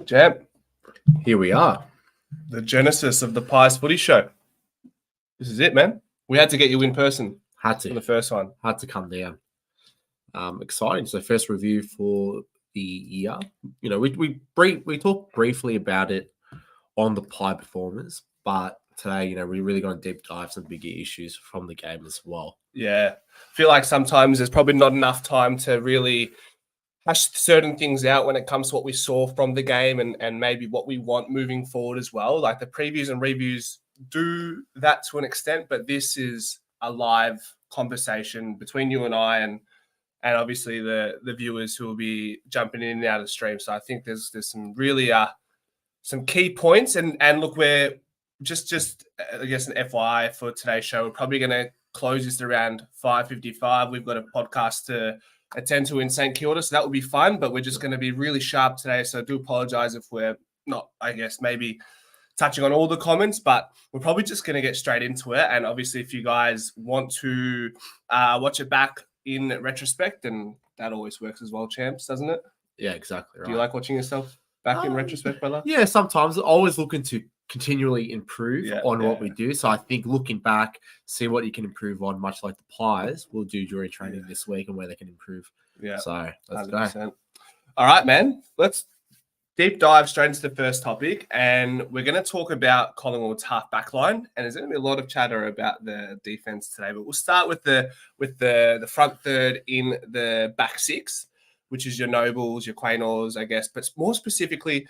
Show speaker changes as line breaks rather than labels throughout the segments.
Jam,
Here we are.
the genesis of the Pies Footy Show. This is it, man. We had to get you in person
Had
for the
to
first one.
come down. Exciting. So first review for the year. You know, we talked briefly about it on the Pie performance, but today, you know, we really got to deep dive some bigger issues from the game as well.
Yeah. I feel like sometimes there's probably not enough time to really hash certain things out when it comes to what we saw from the game and maybe what we want moving forward as well. Like the previews and reviews do that to an extent, but this is a live conversation between you and I and obviously the viewers who will be jumping in and out of the stream. So I think there's some really some key points and look, we're just I guess an FYI for today's show. We're probably going to close this around 5:55. We've got a podcast to attend to in St Kilda, so that will be fun, but we're just going to be really sharp today. So I do apologize if we're not, I guess, maybe touching on all the comments, but we're probably just going to get straight into it. And obviously, if you guys want to watch it back in retrospect, and that always works as well, champs, doesn't it?
Yeah, exactly. Right.
Do you like watching yourself back in retrospect, brother?
Yeah, sometimes always looking to continually improve on what we do. So I think looking back, see what you can improve on, much like the Pies will do during training this week and where they can improve.
Yeah.
So let's
100%.
go.
All right, man. Let's deep dive straight into the first topic, and we're going to talk about Collingwood's half-backline, and there's going to be a lot of chatter about the defense today, but we'll start with the front third in the back six, which is your Nobles, your Quaynors, I guess, but more specifically,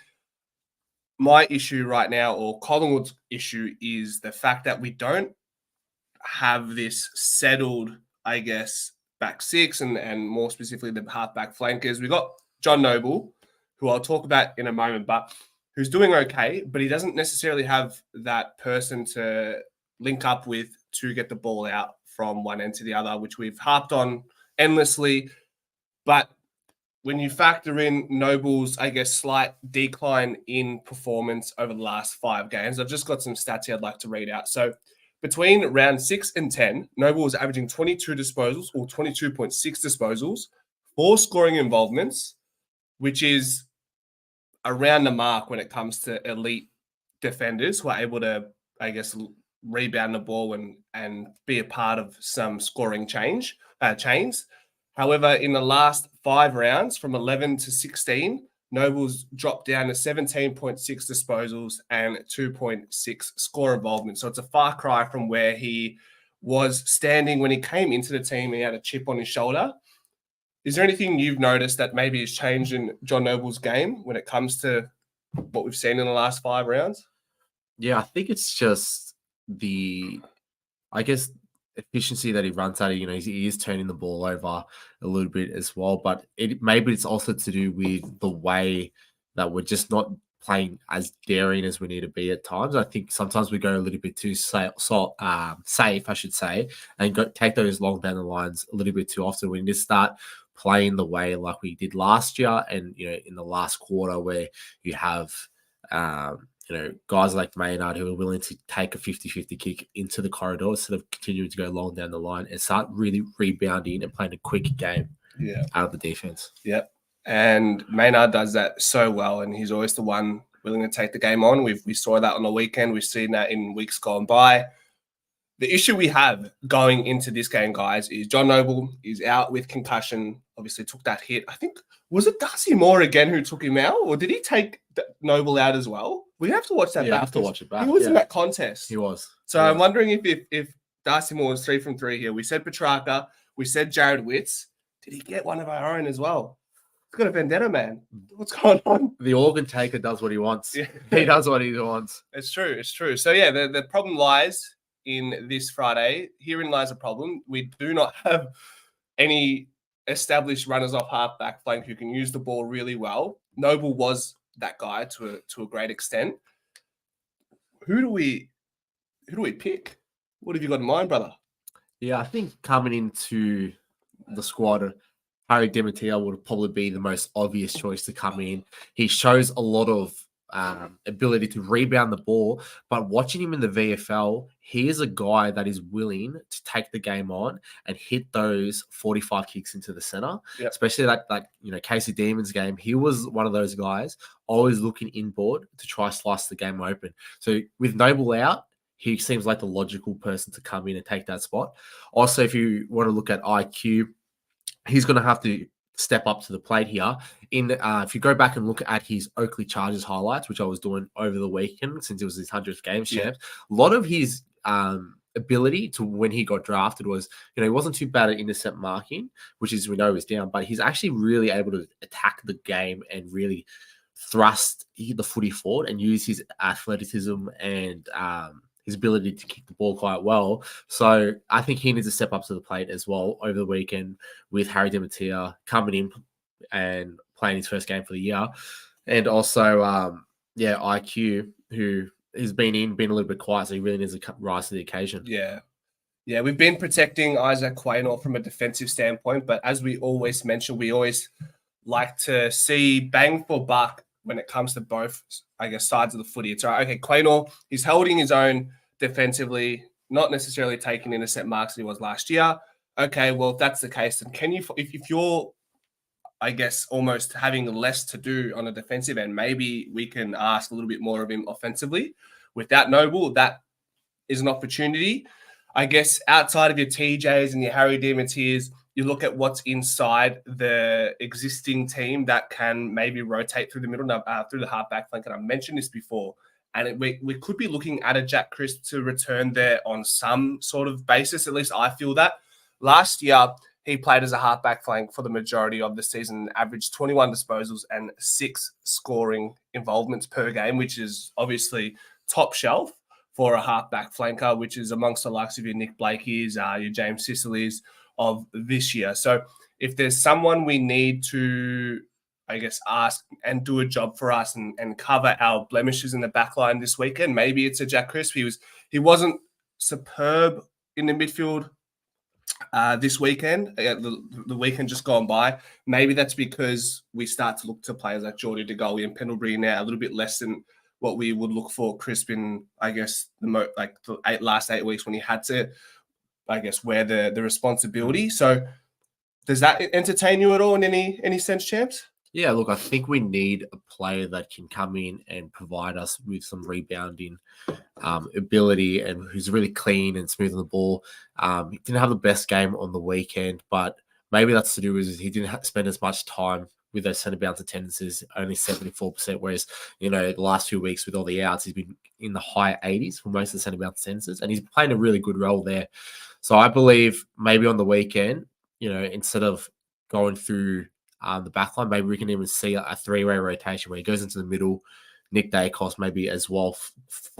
my issue right now, or Collingwood's issue, is the fact that we don't have this settled, I guess, back six and more specifically the half-back flankers. We got John Noble, who I'll talk about in a moment, but who's doing okay, but he doesn't necessarily have that person to link up with to get the ball out from one end to the other, which we've harped on endlessly. But when you factor in Noble's, I guess, slight decline in performance over the last 5 games, I've just got some stats here I'd like to read out. So between round 6 and 10, Noble was averaging 22 disposals or 22.6 disposals, 4 scoring involvements, which is around the mark when it comes to elite defenders who are able to, I guess, rebound the ball and be a part of some scoring chains. However, in the last 5 rounds, from 11 to 16, Nobles dropped down to 17.6 disposals and 2.6 score involvement. So it's a far cry from where he was standing when he came into the team and he had a chip on his shoulder. Is there anything you've noticed that maybe has changed in John Noble's game when it comes to what we've seen in the last 5 rounds?
Yeah, I think it's just efficiency that he runs at. You know, he is turning the ball over a little bit as well, but maybe it's also to do with the way that we're just not playing as daring as we need to be at times. I think sometimes we go a little bit too safe, I should say, and take those long down the lines a little bit too often. We need to start playing the way like we did last year, and you know, in the last quarter where you have guys like Maynard who are willing to take a 50-50 kick into the corridor instead of continuing to go long down the line and start really rebounding and playing a quick game out of the defense.
Yep. And Maynard does that so well, and he's always the one willing to take the game on. We saw that on the weekend. We've seen that in weeks gone by. The issue we have going into this game, guys, is John Noble is out with concussion. Obviously took that hit. I think, was it Darcy Moore again who took him out? Or did he take Noble out as well? We have to watch that back.
I have to watch it back.
He was in that contest.
He was.
So I'm wondering if Darcy Moore was 3 from 3 here. We said Petrarca. We said Jared Witts. Did he get one of our own as well? He's got a vendetta, man. What's going on?
The organ taker does what he wants. Yeah. He does what he wants.
It's true. It's true. So, yeah, the problem lies in this Friday. Herein lies a problem. We do not have any established runners off half-back flank who can use the ball really well. Noble was that guy to a great extent. Who do we pick? What have you got in mind, brother?
Yeah, I think coming into the squad, Harry Demetia would probably be the most obvious choice to come in. He shows a lot of ability to rebound the ball. But watching him in the VFL, he is a guy that is willing to take the game on and hit those 45 kicks into the center.
Yep.
Especially like Casey Demon's game. He was one of those guys always looking inboard to try slice the game open. So with Noble out, he seems like the logical person to come in and take that spot. Also, if you want to look at IQ, he's going to have to step up to the plate here. If you go back and look at his Oakley Chargers highlights, which I was doing over the weekend since it was his 100th game champ, a lot of his ability to when he got drafted was, he wasn't too bad at intercept marking, which is we know is down, but he's actually really able to attack the game and really thrust the footy forward and use his athleticism and his ability to kick the ball quite well. So I think he needs to step up to the plate as well over the weekend with Harry Demetia coming in and playing his first game for the year. And also, IQ, who has been a little bit quiet, so he really needs to rise to the occasion.
Yeah, we've been protecting Isaac Quaynor from a defensive standpoint, but as we always mention, we always like to see bang for buck when it comes to both, I guess, sides of the footy. It's all right. Okay, Quaynor, he's holding his own defensively, not necessarily taking intercept marks that he was last year. Okay, well, if that's the case, then can you, if you're, I guess, almost having less to do on a defensive end, maybe we can ask a little bit more of him offensively. With that Noble, that is an opportunity. I guess outside of your TJs and your Harry Demetiers, you look at what's inside the existing team that can maybe rotate through the middle, through the half-back flank. And I mentioned this before. And we could be looking at a Jack Crisp to return there on some sort of basis. At least I feel that. Last year, he played as a half-back flank for the majority of the season, averaged 21 disposals and 6 scoring involvements per game, which is obviously top shelf for a half-back flanker, which is amongst the likes of your Nick Blakey's, your James Sicily's of this year. So if there's someone we need to, I guess, ask and do a job for us and cover our blemishes in the back line this weekend, maybe it's a Jack Crisp. He wasn't superb in the midfield this weekend, the weekend just gone by. Maybe that's because we start to look to players like Geordie De Goey and Pendlebury now a little bit less than what we would look for Crisp in, I guess, the last 8 weeks when he had to, I guess, wear the responsibility. So does that entertain you at all in any sense, champs?
Yeah, look, I think we need a player that can come in and provide us with some rebounding ability and who's really clean and smooth on the ball. He didn't have the best game on the weekend, but maybe that's to do with he didn't spend as much time with those centre bounce attendances, only 74%, whereas, the last few weeks with all the outs, he's been in the high 80s for most of the centre bounce attendances, and he's playing a really good role there. So I believe maybe on the weekend, instead of going through the backline, maybe we can even see a three-way rotation where he goes into the middle. Nick Dacos maybe as well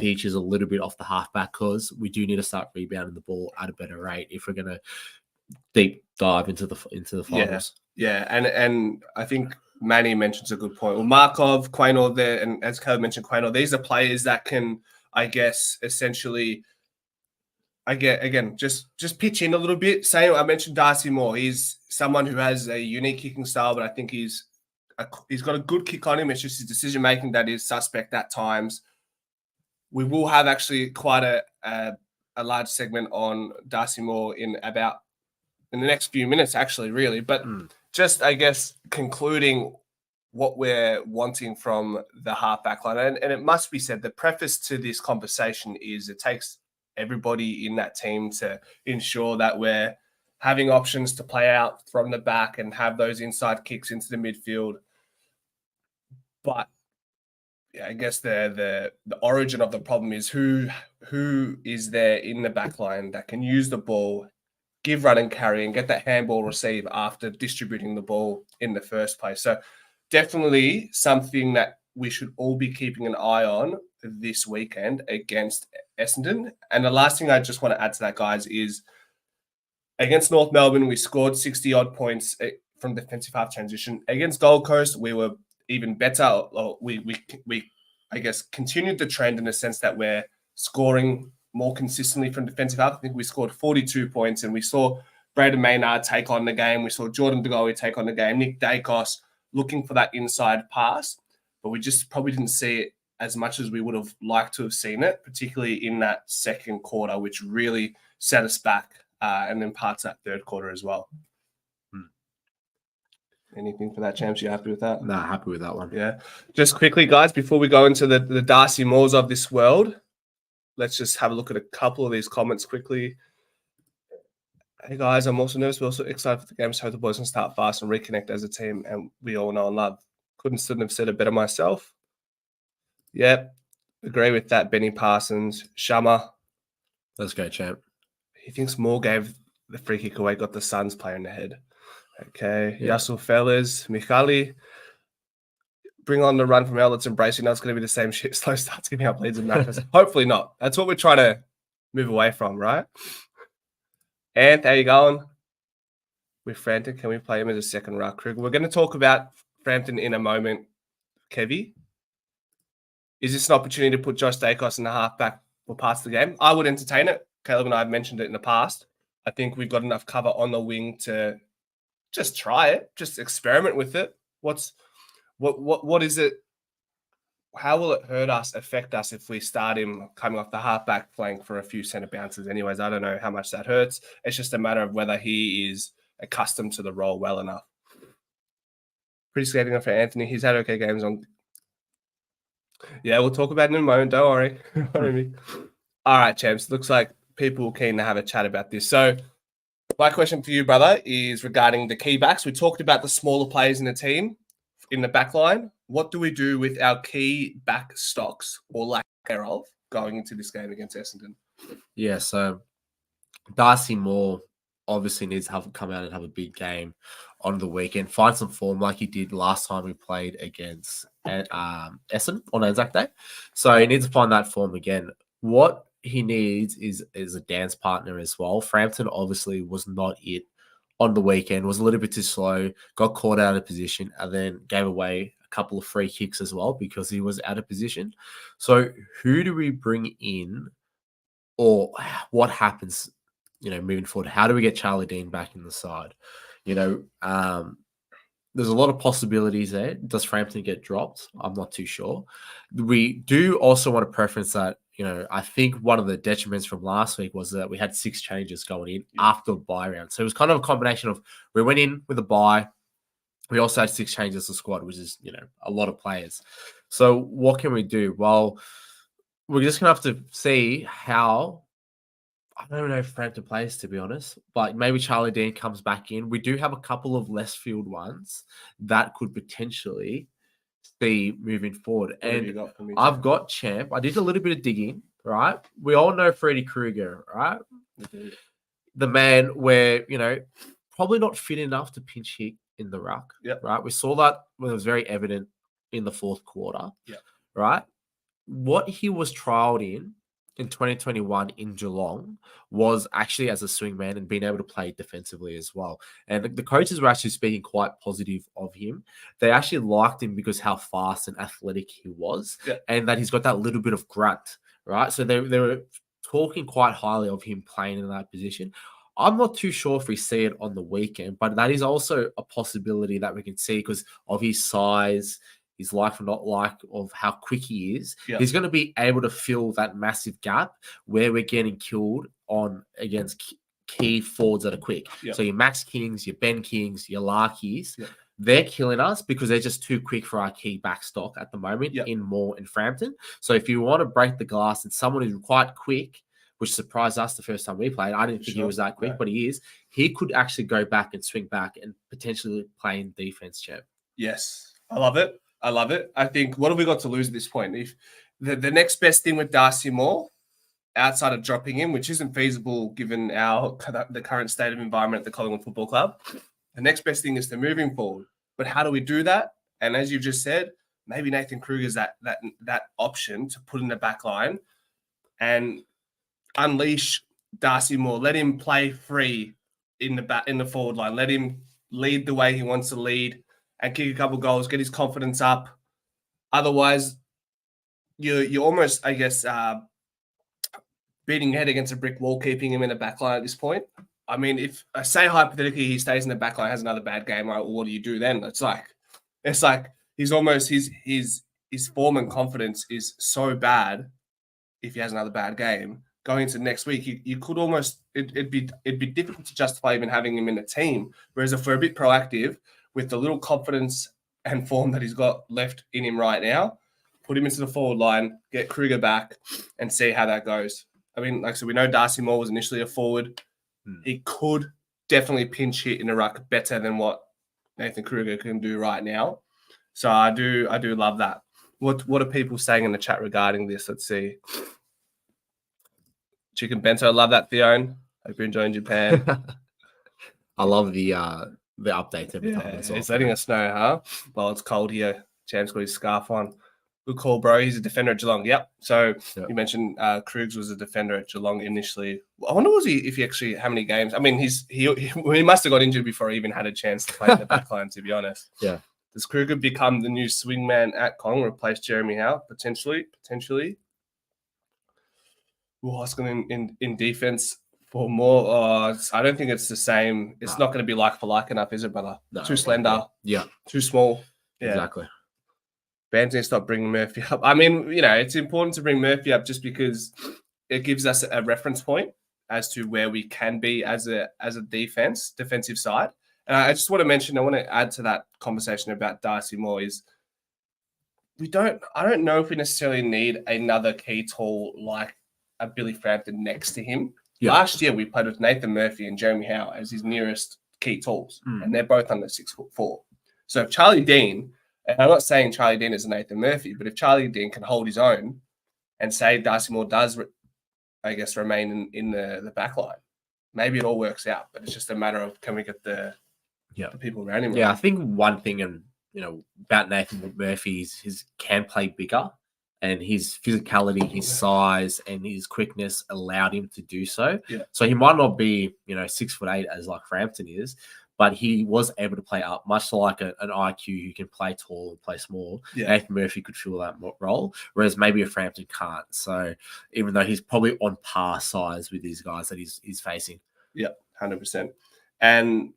features a little bit off the halfback, because we do need to start rebounding the ball at a better rate if we're going to deep dive into the finals.
Yeah, and I think Manny mentions a good point. Well, Markov, Quaynor there, and as Caleb mentioned, Quaynor, these are players that can, I guess, essentially, just pitch in a little bit. I mentioned Darcy Moore. He's someone who has a unique kicking style, but I think he's got a good kick on him. It's just his decision making that is suspect at times. We will have actually quite a large segment on Darcy Moore in the next few minutes, actually, really. But just, I guess, concluding what we're wanting from the half-back line. And it must be said, the preface to this conversation is it takes everybody in that team to ensure that we're having options to play out from the back and have those inside kicks into the midfield. But yeah, I guess the origin of the problem is who is there in the back line that can use the ball, give run and carry, and get that handball receive after distributing the ball in the first place. So definitely something that we should all be keeping an eye on this weekend against Essendon. And the last thing I just want to add to that, guys, is against North Melbourne, we scored 60-odd points from defensive half transition. Against Gold Coast, we were even better. We I guess, continued the trend in the sense that we're scoring more consistently from defensive half. I think we scored 42 points, and we saw Braden Maynard take on the game. We saw Jordan De Goey take on the game. Nick Dacos looking for that inside pass, but we just probably didn't see it as much as we would have liked to have seen it, particularly in that second quarter, which really set us back, and then parts that third quarter as well. Anything for that, Champs? You happy with that?
Nah, happy with that one.
Yeah. Just quickly, guys, before we go into the Darcy Moores of this world, let's just have a look at a couple of these comments quickly. Hey, guys, I'm also nervous, but also excited for the game. So hope the boys can start fast and reconnect as a team, and we all know and love. Couldn't have said it better myself. Yep. Agree with that, Benny Parsons. Shama.
Let's go, champ.
He thinks Moore gave the free kick away, got the Suns player in the head. Okay.
Yeah.
Yassel Fellas. Michali. Bring on the run from L. Let's embrace it. Now it's going to be the same shit. Slow starts giving up leads and matches. Hopefully not. That's what we're trying to move away from, right? Anth, how you going? With Frampton, can we play him as a second ruck? We're going to talk about Frampton in a moment, Kevy. Is this an opportunity to put Josh Dacos in the halfback for parts of the game? I would entertain it. Caleb and I have mentioned it in the past. I think we've got enough cover on the wing to just try it, just experiment with it. What is it? How will it affect us if we start him coming off the halfback flank for a few centre bounces? Anyways, I don't know how much that hurts. It's just a matter of whether he is accustomed to the role well enough. Pretty skating for Anthony. He's had okay games on. Yeah, we'll talk about it in a moment. Don't worry. Don't worry me. All right, champs. Looks like people are keen to have a chat about this. So my question for you, brother, is regarding the key backs. We talked about the smaller players in the team, in the back line. What do we do with our key back stocks or lack thereof going into this game against Essendon?
Yeah, so Darcy Moore obviously needs to come out and have a big game on the weekend. Find some form like he did last time we played against Essendon on Anzac Day. So he needs to find that form again. What he needs is a dance partner as well. Frampton obviously was not it on the weekend, was a little bit too slow, got caught out of position, and then gave away a couple of free kicks as well because he was out of position. So who do we bring in, or what happens, moving forward? How do we get Charlie Dean back in the side? There's a lot of possibilities there. Does Frampton get dropped? I'm not too sure. We do also want to preference that, I think one of the detriments from last week was that we had 6 changes going in after the bye round. So it was kind of a combination of we went in with a bye. We also had 6 changes to the squad, which is, a lot of players. So what can we do? Well, we're just going to have to see how. I don't know if Frampton plays, to be honest, but maybe Charlie Dean comes back in. We do have a couple of less field ones that could potentially be moving forward. And I've got Champ. I did a little bit of digging, right? We all know Freddie Krueger, right? The man where, probably not fit enough to pinch hit in the ruck, right? We saw that when it was very evident in the fourth quarter, right? What he was trialed in 2021 in Geelong was actually as a swingman and being able to play defensively as well. And the coaches were actually speaking quite positive of him. They actually liked him because how fast and athletic he was and that he's got that little bit of grunt, right? So they were talking quite highly of him playing in that position. I'm not too sure if we see it on the weekend, but that is also a possibility that we can see because of his size, his like or not like of how quick he is. He's going to be able to fill that massive gap where we're getting killed on against key forwards that are quick. So your Max Kings, your Ben Kings, your Larkies, they're killing us because they're just too quick for our key back stock at the moment in Moore and Frampton. So if you want to break the glass and someone who's quite quick, which surprised us the first time we played, I didn't think he was that quick, but he is. He could actually go back and swing back and potentially play in defense, Chip.
Yes, I love it. I think, what have we got to lose at this point? If the next best thing with Darcy Moore, outside of dropping him, which isn't feasible given the current state of environment at the Collingwood Football Club, the next best thing is to move him forward. But how do we do that? And as you just said, maybe Nathan Kruger's that option to put in the back line and unleash Darcy Moore. Let him play free in the forward line. Let him lead the way he wants to lead and kick a couple goals, get his confidence up. Otherwise, you're almost, I guess, beating your head against a brick wall, keeping him in the back line at this point. I mean, if I say hypothetically he stays in the back line, has another bad game, right? Well, what do you do then? It's like he's almost his his form and confidence is so bad if he has another bad game going into next week, you could almost it'd be difficult to justify even having him in a team. Whereas if we're a bit proactive with the little confidence and form that he's got left in him right now, put him into the forward line, get Kruger back, and see how that goes. I mean, like I said, we know Darcy Moore was initially a forward. He could definitely pinch hit in a ruck better than what Nathan Kruger can do right now. So I do love that. What are people saying in the chat regarding this? Let's see. Chicken Bento, love that, Theone. Hope you're enjoying Japan.
I love the updates every time. As well,
it's letting us know, huh? Well, it's cold here. Champ's got his scarf on. Good call, bro. He's a defender at Geelong. Yep. So you mentioned Krugs was a defender at Geelong initially. I wonder if he actually how many games? I mean, he must have got injured before he even had a chance to play in the back line, to be honest.
Yeah.
Does Kruger become the new swingman at Collingwood, replace Jeremy Howe? Potentially. We're asking in defense for more. I don't think it's the same. It's not going to be like for like enough, is it, brother?
No,
too slender.
Yeah.
Too small. Yeah.
Exactly.
Bands need to stop bringing Murphy up. I mean, it's important to bring Murphy up just because it gives us a reference point as to where we can be as a defensive side. And I just want to mention, I want to add to that conversation about Darcy Moore is I don't know if we necessarily need another key tall like a Billy Frampton next to him. Yeah. Last year, we played with Nathan Murphy and Jeremy Howe as his nearest key talls, and they're both under 6'4". So if Charlie Dean, and I'm not saying Charlie Dean is a Nathan Murphy, but if Charlie Dean can hold his own and say Darcy Moore does, I guess, remain in the back line, maybe it all works out. But it's just a matter of can we get the people around him?
Yeah, right? I think one thing, about Nathan Murphy is he can play bigger. And his physicality, his size, and his quickness allowed him to do so. Yeah. So he might not be, 6'8" as like Frampton is, but he was able to play up, much like an IQ who can play tall and play small. Yeah. Nathan Murphy could fill that role, whereas maybe a Frampton can't. So even though he's probably on par size with these guys that he's facing.
Yeah, 100%. And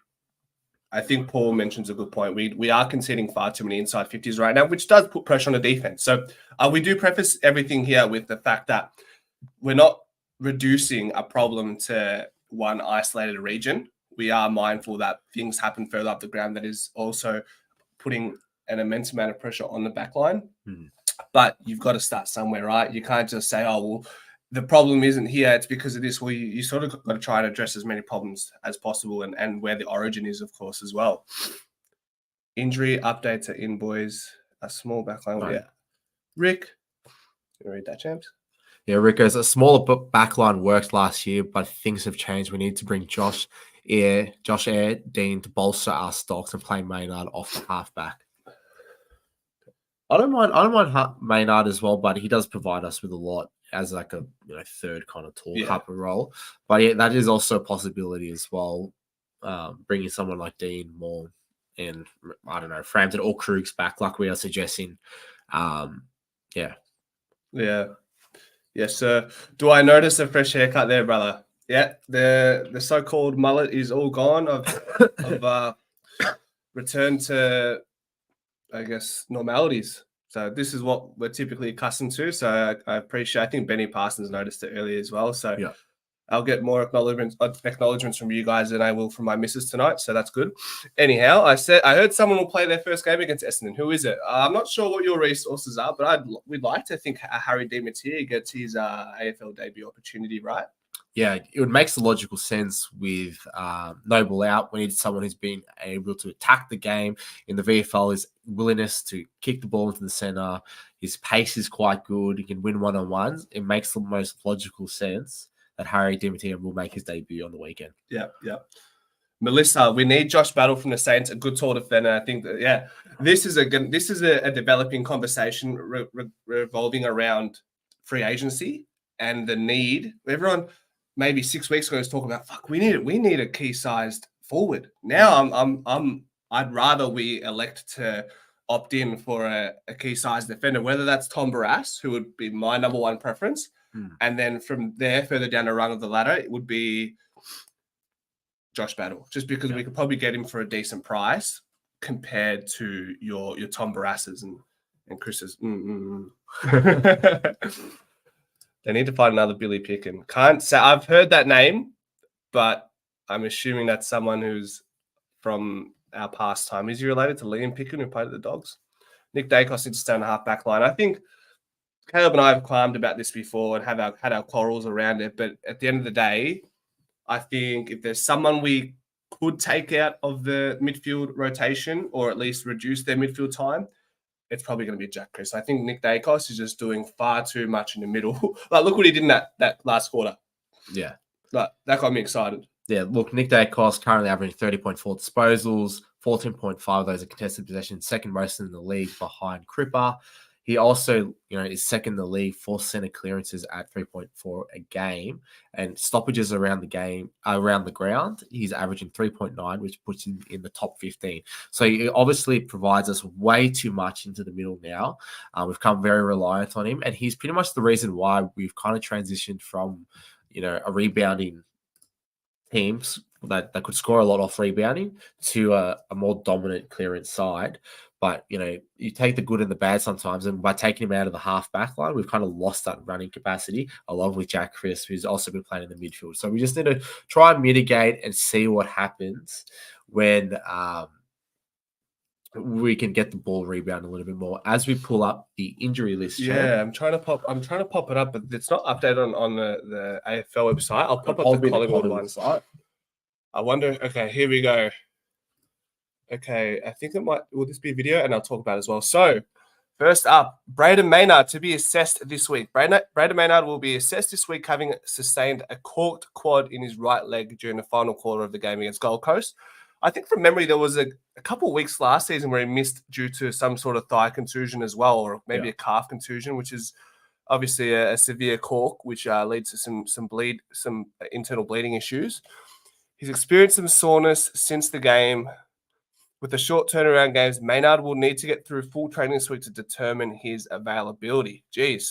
I think Paul mentions a good point. We are conceding far too many inside 50s right now, which does put pressure on the defense. So we do preface everything here with the fact that we're not reducing a problem to one isolated region. We are mindful that things happen further up the ground that is also putting an immense amount of pressure on the back line. But you've got to start somewhere, right? You can't just say, oh, well, the problem isn't here, it's because of this. Well, you sort of got to try and address as many problems as possible and where the origin is, of course, as well. Injury updates are in, boys. A small backline. Right. Yeah. Rick, you read that, champs?
Yeah, Rick goes, a smaller backline worked last year, but things have changed. We need to bring Josh Dean to bolster our stocks and play Maynard off the halfback. I don't mind Maynard as well, but he does provide us with a lot as like a third kind of tall type of role. But yeah, that is also a possibility as well. Bringing someone like Dean Moore and I don't know Frampton or Krugs back, like we are suggesting. Yeah.
Yes, sir. Do I notice a fresh haircut there, brother? Yeah, the so-called mullet is all gone. I've returned to, I guess, normalities. So this is what we're typically accustomed to. So I appreciate. I think Benny Parsons noticed it earlier as well. So yeah. I'll get more acknowledgements from you guys than I will from my missus tonight. So that's good. Anyhow, I heard someone will play their first game against Essendon. Who is it? I'm not sure what your resources are, but we'd like to think Harry Demeter gets his AFL debut opportunity, right?
Yeah, it would make logical sense with Noble out. We need someone who's been able to attack the game in the VFL. His willingness to kick the ball into the center, his pace is quite good. He can win one-on-ones. It makes the most logical sense that Harry Demeter will make his debut on the weekend.
Yeah. Melissa, we need Josh Battle from the Saints, a good tall defender. I think that this is a developing conversation revolving around free agency and the need. Everyone maybe 6 weeks ago was talking about we need a key sized forward. Now I'd rather we elect to opt in for a key sized defender, whether that's Tom Barrass, who would be my number one preference. And then from there, further down the rung of the ladder, it would be Josh Battle, just because we could probably get him for a decent price compared to your Tom Barrasses. And And Chris is, They need to find another Billy Picken. Can't say I've heard that name, but I'm assuming that's someone who's from our past time. Is he related to Liam Picken, who played at the Dogs? Nick Dacos needs to stay on the half-back line. I think Caleb and I have qualmed about this before and had our quarrels around it. But at the end of the day, I think if there's someone we could take out of the midfield rotation or at least reduce their midfield time, it's probably going to be Jack Chris. I think Nick Dacos is just doing far too much in the middle. Like, look what he did in that last quarter.
Yeah.
Like, that got me excited.
Yeah, look, Nick Dacos currently averaging 30.4 disposals, 14.5 of those are contested possessions, second most in the league behind Cripper. He also, is second in the league for center clearances at 3.4 a game, and stoppages around the ground. He's averaging 3.9, which puts him in the top 15. So he obviously provides us way too much into the middle now. We've come very reliant on him, and he's pretty much the reason why we've kind of transitioned from, a rebounding teams that could score a lot off rebounding to a more dominant clearance side. But, you take the good and the bad sometimes. And by taking him out of the half-back line, we've kind of lost that running capacity, along with Jack Chris, who's also been playing in the midfield. So we just need to try and mitigate and see what happens when we can get the ball rebound a little bit more as we pull up the injury list.
Yeah, I'm trying to pop it up, but it's not updated on the AFL website. I'll pop up the Collingwood one. I wonder. Okay, here we go. Okay, I think will this be a video? And I'll talk about it as well. So, first up, Braden Maynard to be assessed this week. Braden Maynard will be assessed this week, having sustained a corked quad in his right leg during the final quarter of the game against Gold Coast. I think from memory, there was a couple of weeks last season where he missed due to some sort of thigh contusion as well, or maybe a calf contusion, which is obviously a severe cork, which leads to some internal bleeding issues. He's experienced some soreness since the game. With the short turnaround games, Maynard will need to get through full training this week to determine his availability. Jeez.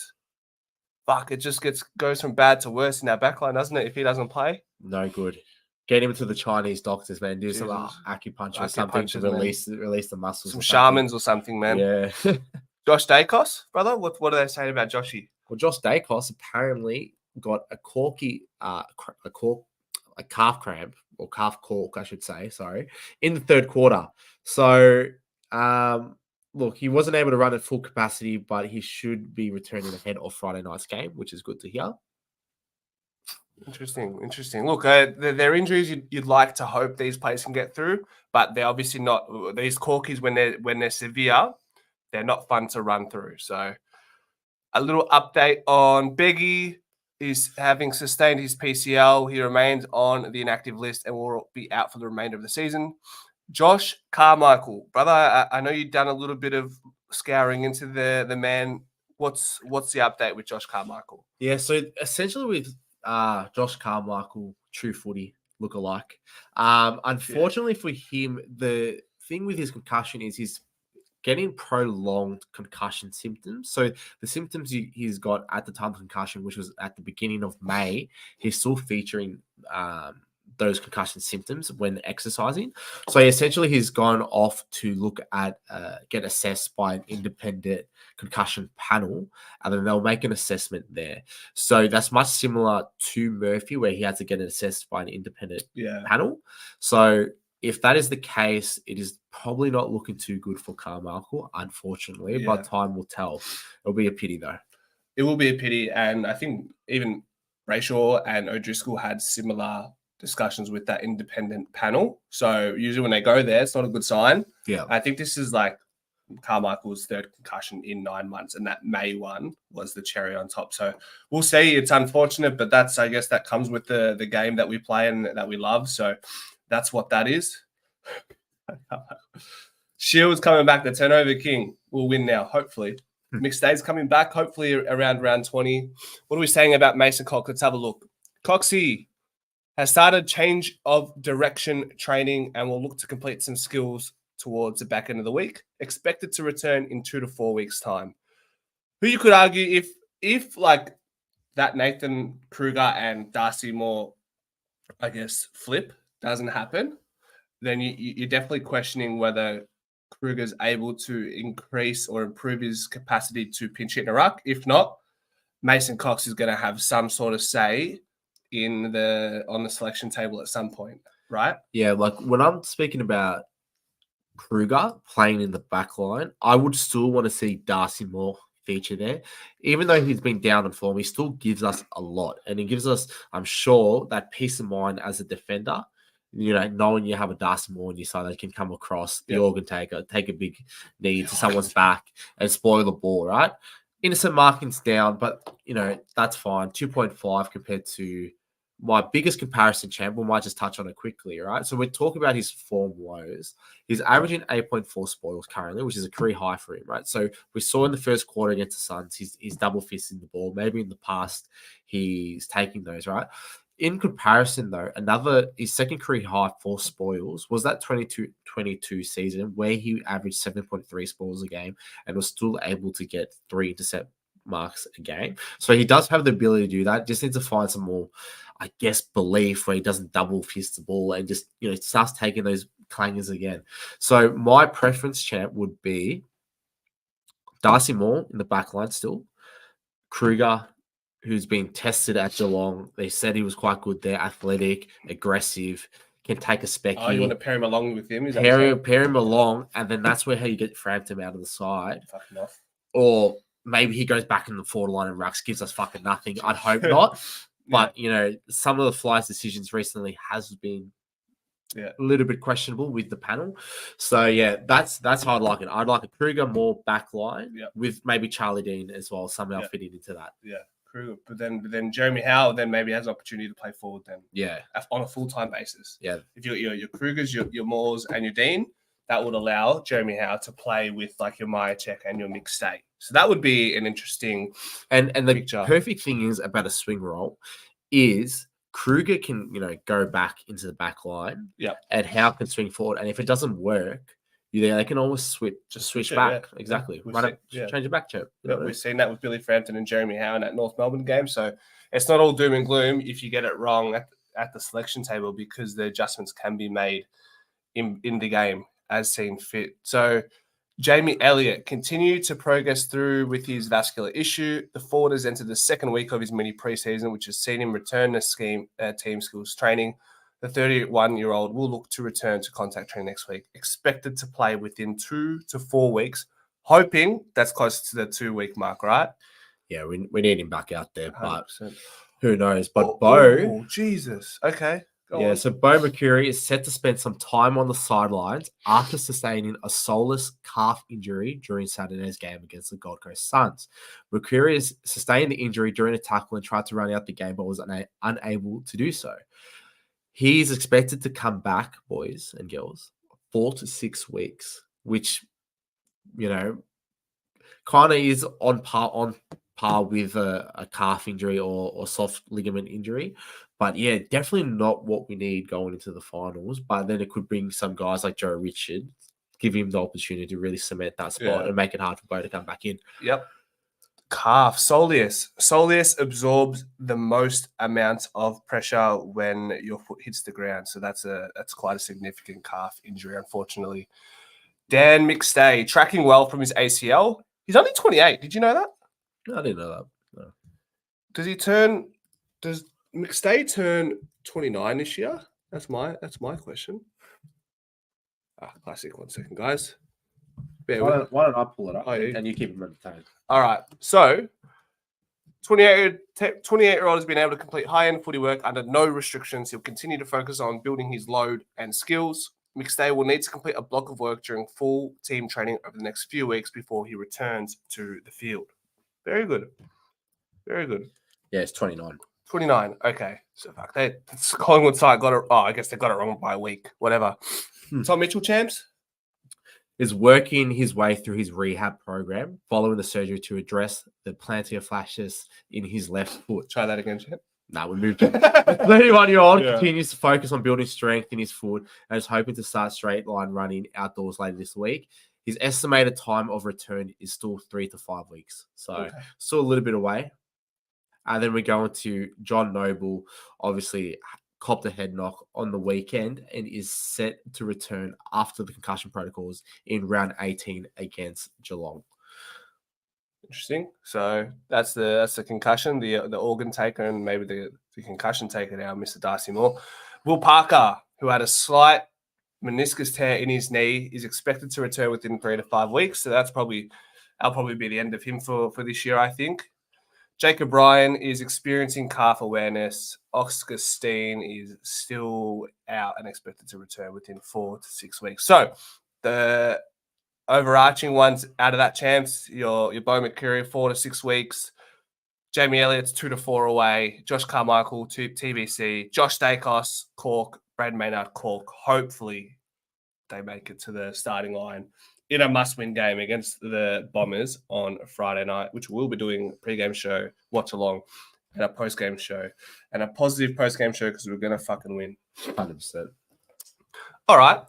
Fuck, it just goes from bad to worse in our backline, doesn't it, if he doesn't play?
No good. Get him to the Chinese doctors, man. Do some acupuncture or something to release the muscles.
Some shamans or something, man.
Yeah.
Josh Dacos, brother? What are they saying about Joshy?
Well, Josh Dacos apparently got a calf cramp, or calf cork, I should say, in the third quarter. So, look, he wasn't able to run at full capacity, but he should be returning ahead of Friday night's game, which is good to hear.
Interesting. Look, they're injuries you'd like to hope these players can get through, but they're obviously not. These corkies, when they're severe, they're not fun to run through. So, a little update on Beggy. He's having sustained his PCL. He remains on the inactive list and will be out for the remainder of the season. Josh Carmichael, brother, I know you've done a little bit of scouring into the man. What's the update with Josh Carmichael?
Yeah, so essentially with Josh Carmichael, true footy lookalike. Unfortunately for him, the thing with his concussion is he's getting prolonged concussion symptoms. So the symptoms he's got at the time of concussion, which was at the beginning of May, he's still featuring those concussion symptoms when exercising. So essentially he's gone off to look at, get assessed by an independent concussion panel, and then they'll make an assessment there. So that's much similar to Murphy, where he had to get assessed by an independent panel. So if that is the case, it is probably not looking too good for Carmichael, unfortunately, but time will tell. It'll be a pity, though.
It will be a pity, and I think even Brayshaw and O'Driscoll had similar discussions with that independent panel. So usually when they go there, it's not a good sign.
Yeah.
I think this is like Carmichael's third concussion in 9 months, and that May one was the cherry on top. So we'll see. It's unfortunate, but I guess that comes with the game that we play and that we love. So that's what that is. Shields coming back. The turnover king will win now, hopefully. McStay's coming back, hopefully around round 20. What are we saying about Mason Cox? Let's have a look. Coxie has started change of direction training and will look to complete some skills towards the back end of the week. Expected to return in 2 to 4 weeks' time. Who you could argue if like that Nathan Kruger and Darcy Moore, I guess, flip doesn't happen, then you're definitely questioning whether Kruger's able to increase or improve his capacity to pinch hit in a ruck. If not, Mason Cox is going to have some sort of say on the selection table at some point, right?
Yeah, like when I'm speaking about Kruger playing in the back line, I would still want to see Darcy Moore feature there. Even though he's been down in form, he still gives us a lot. And he gives us, I'm sure, that peace of mind as a defender. Knowing you have a Darcy Moore on your side that can come across the organ taker, take a big knee to someone's back and spoil the ball, right? Innocent markings down, but, that's fine. 2.5 compared to my biggest comparison, champ. We might just touch on it quickly, right? So we're talking about his form woes. He's averaging 8.4 spoils currently, which is a career high for him, right? So we saw in the first quarter against the Suns, he's double fisting the ball. Maybe in the past, he's taking those, right? In comparison, though, his second career high for spoils was that 22 season where he averaged 7.3 spoils a game and was still able to get 3 intercept marks a game. So he does have the ability to do that. Just needs to find some more, I guess, belief where he doesn't double fist the ball and just, starts taking those clangers again. So my preference, champ, would be Darcy Moore in the back line still. Kruger, who's been tested at Geelong. They said he was quite good there, athletic, aggressive, can take a specky.
Oh, you want to pair him along with him?
Pair him along, and then that's where you get Frampton out of the side.
Fucking off.
Or maybe he goes back in the forward line and rucks, gives us fucking nothing. I'd hope not. But, some of the Flyers' decisions recently has been a little bit questionable with the panel. So, that's how I'd like it. I'd like a Kruger more back line with maybe Charlie Dean as well, somehow fitting into that.
Yeah, Kruger. But then Jeremy Howe then maybe has an opportunity to play forward then.
Yeah.
On a full-time basis.
Yeah.
If your Krugers, your Moores, and your Dean, that would allow Jeremy Howe to play with like your Myercheck and your McStay. So that would be an interesting
and the
picture.
Perfect thing is about a swing roll is Kruger can, go back into the back line.
Yeah.
And Howe can swing forward. And if it doesn't work, they can always switch back. Yeah. Exactly. Change it back, Chip.
We've seen that with Billy Frampton and Jeremy Howe in that North Melbourne game. So it's not all doom and gloom if you get it wrong at the selection table, because the adjustments can be made in the game as seen fit. So Jamie Elliott continued to progress through with his vascular issue. The forward has entered the second week of his mini preseason, which has seen him return to team skills training. The 31-year-old will look to return to contact training next week, expected to play within 2 to 4 weeks, hoping that's close to the 2-week mark, right?
Yeah, we need him back out there, but
100%.
Who knows? But Bo...
Jesus. Okay.
Yeah, so Bo Mercury is set to spend some time on the sidelines after sustaining a soulless calf injury during Saturday's game against the Gold Coast Suns. Mercury has sustained the injury during a tackle and tried to run out the game, but was unable to do so. He is expected to come back, boys and girls, 4 to 6 weeks, which, kind of is on par with a calf injury or soft ligament injury. But yeah, definitely not what we need going into the finals. But then it could bring some guys like Joe Richard, give him the opportunity to really cement that spot and make it hard for Bo to come back in.
Yep. Calf, soleus. Soleus absorbs the most amount of pressure when your foot hits the ground. So that's quite a significant calf injury, unfortunately. Dan McStay, tracking well from his ACL. He's only 28. Did you know that?
No, I didn't know that. No.
Does McStay turn 29 this year? That's my question. Classic. 1 second, guys.
Why don't I pull it up and you keep him entertained?
All right. So, 28-year-old has been able to complete high-end footy work under no restrictions. He'll continue to focus on building his load and skills. McStay will need to complete a block of work during full team training over the next few weeks before he returns to the field. Very good. Very good.
Yeah, it's 29.
29. Okay. So, Collingwood side got it. Oh, I guess they got it wrong by a week. Whatever. Tom Mitchell, champs?
Is working his way through his rehab program following the surgery to address the plantar fasciitis in his left foot.
Try that again, champ.
No, we moved it. The 31-year-old continues to focus on building strength in his foot and is hoping to start straight line running outdoors later this week. His estimated time of return is still 3 to 5 weeks. So still a little bit away. And then we go into John Noble, obviously copped a head knock on the weekend and is set to return after the concussion protocols in round 18 against Geelong.
Interesting. So that's the concussion, the organ taker, and maybe the concussion taker now, Mr. Darcy Moore. Will Parker, who had a slight meniscus tear in his knee, is expected to return within 3 to 5 weeks. So that'll probably be the end of him for this year, I think. Jacob Ryan is experiencing calf awareness. Oscar Steen is still out and expected to return within 4 to 6 weeks. So the overarching ones out of that, champs, your Bo McCreary, 4 to 6 weeks. Jamie Elliott's 2 to 4 away. Josh Carmichael, TBC. Josh Dacos, Cork. Brad Maynard, Cork. Hopefully they make it to the starting line in a must-win game against the Bombers on Friday night, which we'll be doing a pre-game show, watch-along, and a post-game show. And a positive post-game show because we're going to fucking win.
100%.
All right.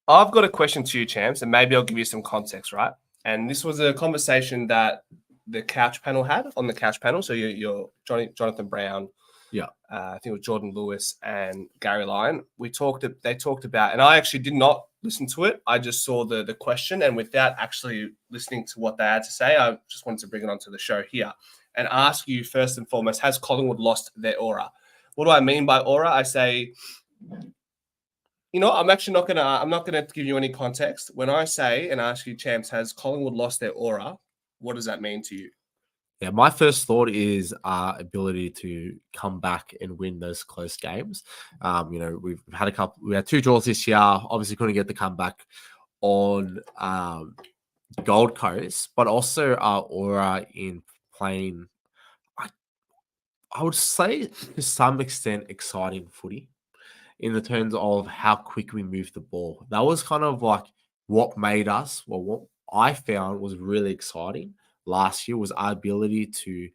I've got a question to you, champs, and maybe I'll give you some context, right? And this was a conversation that the couch panel had on the couch panel. So you're Jonathan Brown, I think it was Jordan Lewis and Gary Lyon. They talked about, and I actually did not listen to it. I just saw the question, and without actually listening to what they had to say, I just wanted to bring it onto the show here and ask you first and foremost: has Collingwood lost their aura? What do I mean by aura? I say, I'm not gonna give you any context. When I say and ask you, champs, has Collingwood lost their aura? What does that mean to you?
Yeah, my first thought is our ability to come back and win those close games. We've had we had 2 draws this year. Obviously, couldn't get the comeback on Gold Coast, but also our aura in playing, I would say to some extent, exciting footy in the terms of how quick we move the ball. That was kind of like what made us, what I found was really exciting last year, was our ability to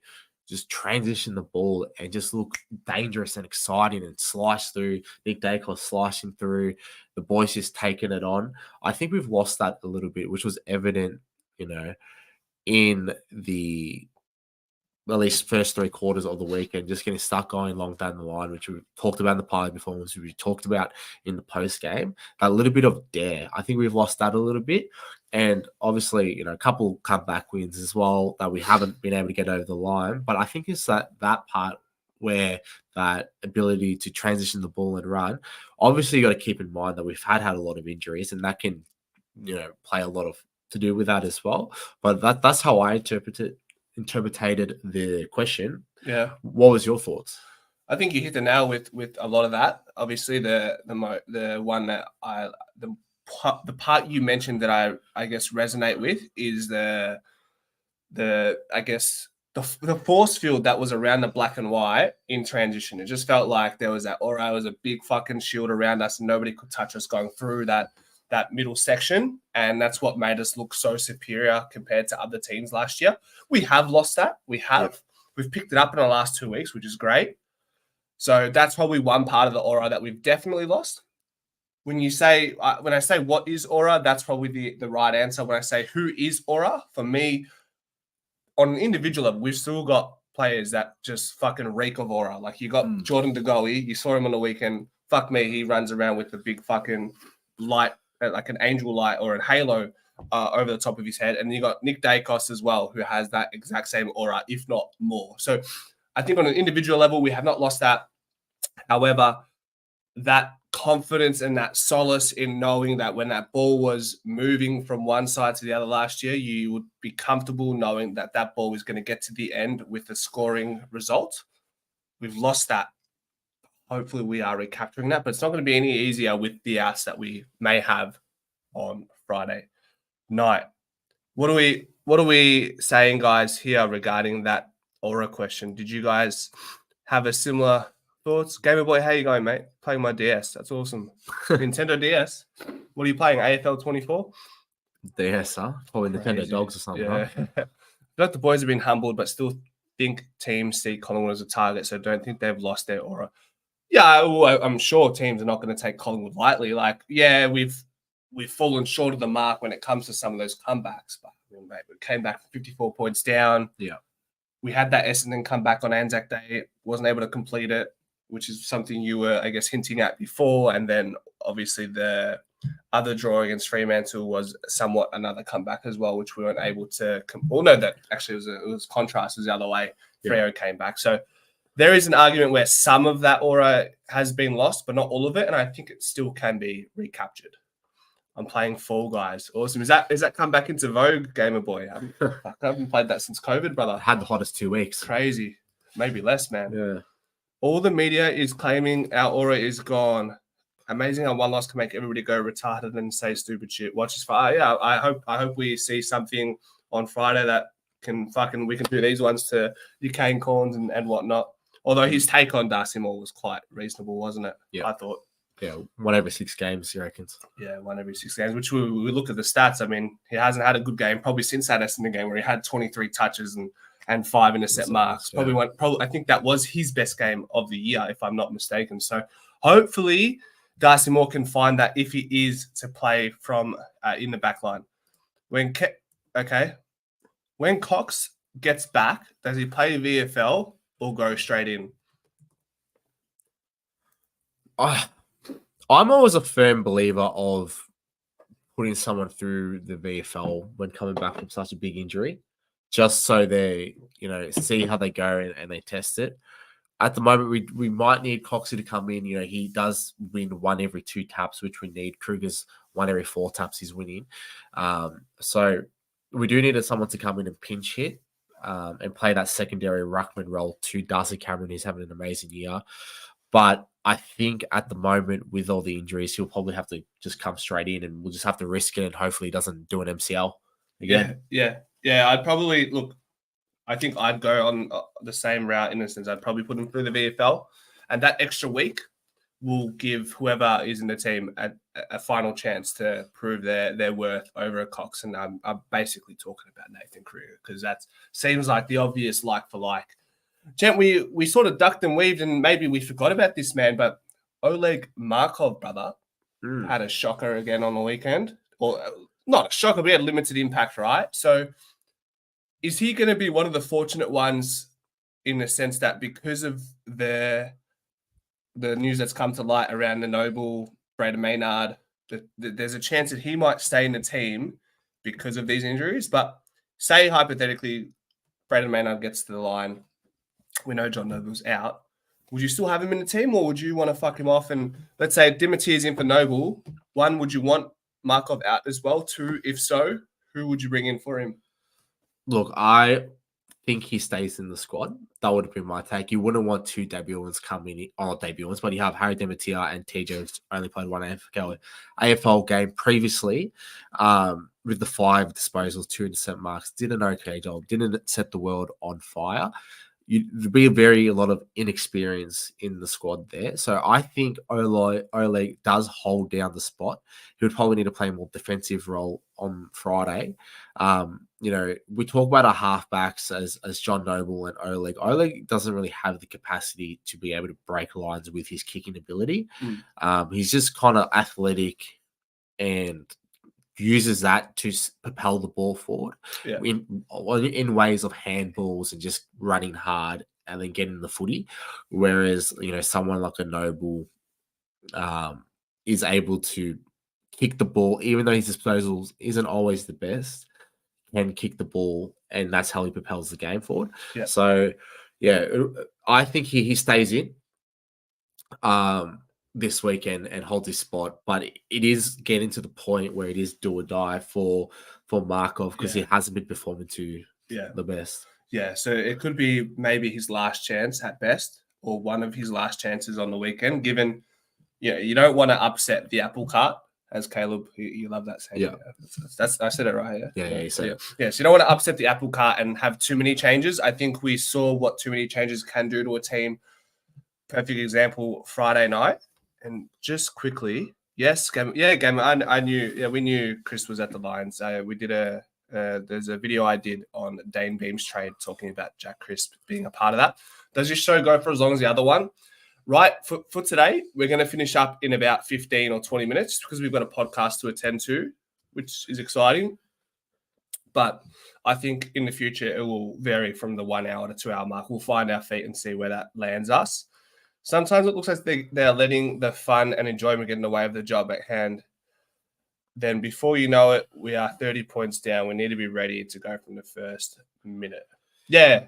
just transition the ball and just look dangerous and exciting and slice through. Nick Dacos slicing through, the boys just taking it on. I think we've lost that a little bit, which was evident, in the at least first 3 quarters of the weekend, just getting stuck going long down the line, which we talked about in the pilot performance, we talked about in the post game. That little bit of dare, I think we've lost that a little bit. And obviously, a couple comeback wins as well that we haven't been able to get over the line. But I think it's that part where that ability to transition the ball and run. Obviously, you got to keep in mind that we've had a lot of injuries, and that can, play a lot of to do with that as well. But that's how I interpreted the question.
Yeah.
What was your thoughts?
I think you hit the nail with a lot of that. Obviously, the one that the part you mentioned that I guess resonate with is the force field that was around the black and white in transition. It just felt like there was that aura. It was a big fucking shield around us, and nobody could touch us going through that middle section. And that's what made us look so superior compared to other teams last year. We have lost that. We've picked it up in the last 2 weeks, which is great. So that's probably one part of the aura that we've definitely lost. When I say what is aura, that's probably the right answer. When I say who is aura, for me, on an individual level, we've still got players that just fucking reek of aura. Like you got Jordan De Goey, you saw him on the weekend. Fuck me, he runs around with a big fucking light, like an angel light or a halo over the top of his head. And you got Nick Dacos as well, who has that exact same aura, if not more. So I think on an individual level, we have not lost that. However, that confidence and that solace in knowing that when that ball was moving from one side to the other last year, you would be comfortable knowing that that ball was going to get to the end with a scoring result. We've lost that. Hopefully we are recapturing that, but it's not going to be any easier with the ass that we may have on Friday night. What are we saying, guys, here regarding that aura question? Did you guys have a similar thoughts? Gamer Boy, how you going, mate? Playing my DS. That's awesome. Nintendo DS. What are you playing? AFL 24?
DS, huh? Probably Nintendo Dogs or something.
Yeah.
Huh?
I feel like the boys have been humbled, but still think teams see Collingwood as a target, so don't think they've lost their aura. Yeah, I'm sure teams are not going to take Collingwood lightly. Like, yeah, we've fallen short of the mark when it comes to some of those comebacks. But I mean, mate, we came back 54 points down.
Yeah.
We had that Essendon comeback on Anzac Day. Wasn't able to complete it. which is something you were, I guess, hinting at before. And then obviously the other draw against Fremantle was somewhat another comeback as well, which we weren't able to. That actually it was contrast was the other way. Freo came back. So there is an argument where some of that aura has been lost, but not all of it. And I think it still can be recaptured. I'm playing Fall Guys. Awesome. Is that come back into vogue, Gamer Boy? I haven't played that since COVID, brother.
Had the hottest 2 weeks.
Crazy. Maybe less, man.
Yeah.
All the media is claiming our aura is gone. Amazing how one loss can make everybody go retarded and say stupid shit. Watch this fire. Yeah, I hope we see something on Friday that we can do these ones to Kane Corns and whatnot. Although his take on Darcy Moore was quite reasonable, wasn't it?
Yeah.
I thought.
Yeah, 1 every 6 games, you reckon?
Yeah, 1 every 6 games, which we look at the stats. I mean, he hasn't had a good game probably since that Essendon game where he had 23 touches and 5 intercept marks.
Yeah.
Probably I think that was his best game of the year, if I'm not mistaken. So hopefully Darcy Moore can find that if he is to play from in the back line. When Cox gets back, does he play VFL or go straight in?
I'm always a firm believer of putting someone through the VFL when coming back from such a big injury, just so they, see how they go and they test it. At the moment, we might need Coxie to come in. He does win 1 every 2 taps, which we need. Kruger's 1 every 4 taps he's winning. So we do need someone to come in and pinch hit and play that secondary ruckman role to Darcy Cameron, who's having an amazing year. But I think at the moment, with all the injuries, he'll probably have to just come straight in and we'll just have to risk it and hopefully he doesn't do an MCL again.
Yeah. I'd probably, look, I think I'd go on the same route in a sense. I'd probably put him through the VFL and that extra week will give whoever is in the team a final chance to prove their worth over a Cox. And I'm basically talking about Nathan Kruger because that seems like the obvious like for like. Gent, we sort of ducked and weaved and maybe we forgot about this man, but Oleg Markov, brother, had a shocker again on the weekend. Or not a shocker, but he had limited impact, right? So is he going to be one of the fortunate ones in the sense that because of the news that's come to light around the Noble, Braden Maynard, there's a chance that he might stay in the team because of these injuries? But say hypothetically, Braden Maynard gets to the line, we know John Noble's out. Would you still have him in the team or would you want to fuck him off? And let's say Dimitir's in for Noble. 1, would you want Markov out as well? 2, if so, who would you bring in for him?
Look, I think he stays in the squad. That would have been my take. You wouldn't want 2 debutantes coming in, or not debutantes, but you have Harry Dimitir and TJ who's only played 1 AFL game previously with the 5 disposals, 2 intercept marks, did an okay job, didn't set the world on fire. There'd be a lot of inexperience in the squad there. So I think Oleg does hold down the spot. He would probably need to play a more defensive role on Friday. We talk about our halfbacks as John Noble and Oleg. Oleg doesn't really have the capacity to be able to break lines with his kicking ability. He's just kind of athletic and uses that to propel the ball forward in ways of handballs and just running hard and then getting the footy. Whereas, someone like a Noble is able to kick the ball, even though his disposals isn't always the best, can kick the ball and that's how he propels the game forward.
Yeah.
So, I think he stays in this weekend and holds his spot, but it is getting to the point where it is do or die for Markov because he hasn't been performing to the best.
Yeah, so it could be maybe his last chance at best or one of his last chances on the weekend, given, you don't want to upset the apple cart, as Caleb, you love that saying.
Yeah.
That's I said it right,
Yeah.
So you don't want to upset the apple cart and have too many changes. I think we saw what too many changes can do to a team. Perfect example, Friday night. And just quickly, I knew, we knew Chris was at the Lions. We did there's a video I did on Dane Beam's trade talking about Jack Crisp being a part of that. Does your show go for as long as the other one? Right, for today, we're going to finish up in about 15 or 20 minutes because we've got a podcast to attend to, which is exciting. But I think in the future, it will vary from the 1 hour to 2 hour mark. We'll find our feet and see where that lands us. Sometimes it looks like they're letting the fun and enjoyment get in the way of the job at hand. Then before you know it, we are 30 points down. We need to be ready to go from the first minute. Yeah.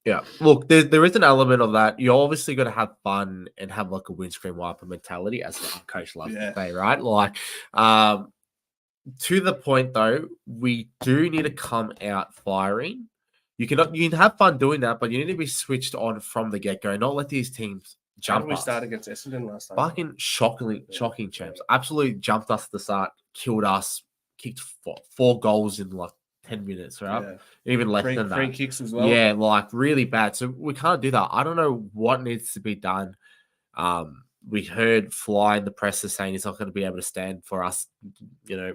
Yeah. Look, there is an element of that. You're obviously going to have fun and have like a windscreen wiper mentality, as the coach loves to say, right? Like, to the point though, we do need to come out firing. You can have fun doing that, but you need to be switched on from the get-go. Not let these teams jump.
How did we start against Essendon last time?
Fucking shocking champs. Absolutely jumped us at the start, killed us, kicked 4 goals in like 10 minutes, right?
Yeah.
Even less than that.
3 kicks as well.
Yeah, like really bad. So we can't do that. I don't know what needs to be done. We heard Fly in the press is saying he's not going to be able to stand for us,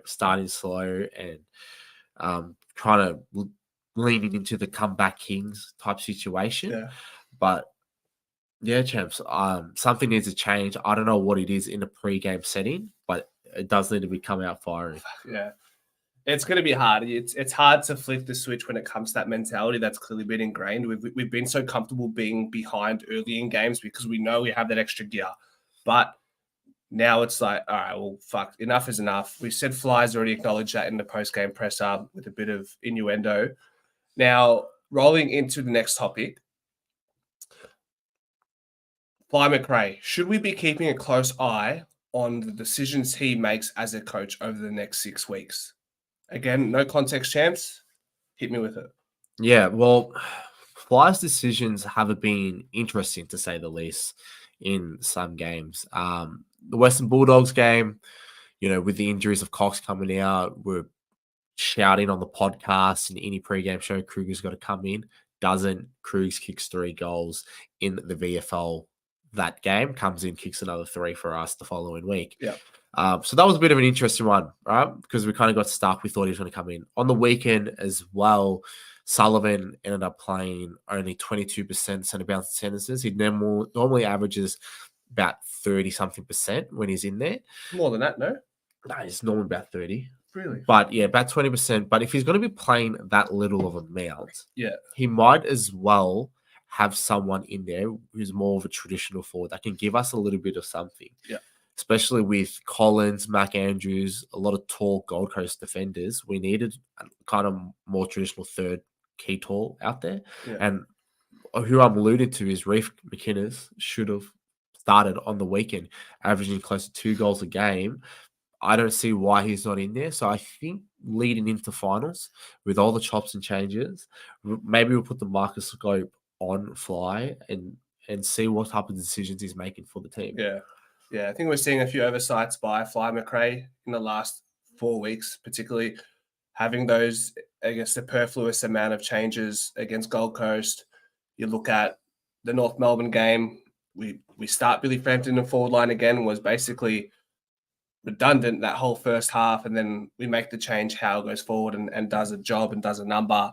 starting slow and trying to leaning into the comeback kings type situation.
Yeah.
But yeah, champs, something needs to change. I don't know what it is in a pre-game setting, but it does need to be coming out firing.
Yeah. It's going to be hard. It's hard to flip the switch when it comes to that mentality that's clearly been ingrained. We've been so comfortable being behind early in games because we know we have that extra gear. But now it's like, all right, well, fuck, enough is enough. We said Fly's already acknowledged that in the post-game presser with a bit of innuendo. Now, rolling into the next topic, Fly McRae, should we be keeping a close eye on the decisions he makes as a coach over the next 6 weeks? Again, no context, champs. Hit me with it.
Yeah, well, Fly's decisions have been interesting, to say the least, in some games. The Western Bulldogs game, with the injuries of Cox coming out, we're shouting on the podcast and any pre-game show, Kruger's got to come in. Doesn't. Krugs kicks 3 goals in the VFL that game, comes in, kicks another 3 for us the following week.
Yeah.
So that was a bit of an interesting one, right? Because we kind of got stuck. We thought he was going to come in. On the weekend as well, Sullivan ended up playing only 22% centre bounce sentences. He normally averages about 30-something% when he's in there.
More than that, no?
No, he's normally about 30.
Really?
But yeah, about 20%. But if he's going to be playing that little of amount,
he
might as well have someone in there who's more of a traditional forward that can give us a little bit of something.
Yeah.
Especially with Collins, Mac Andrews, a lot of tall Gold Coast defenders. We needed a kind of more traditional third key tall out there.
Yeah.
And who I'm alluding to is Reef McInnes should have started on the weekend, averaging close to 2 goals a game. I don't see why he's not in there. So I think leading into finals with all the chops and changes, maybe we'll put the microscope on Fly and see what type of decisions he's making for the team.
Yeah. Yeah, I think we're seeing a few oversights by Fly McRae in the last 4 weeks, particularly having those, I guess, superfluous amount of changes against Gold Coast. You look at the North Melbourne game, we start Billy Frampton in the forward line again, was basically redundant that whole first half, and then we make the change, Howe goes forward and does a job and does a number.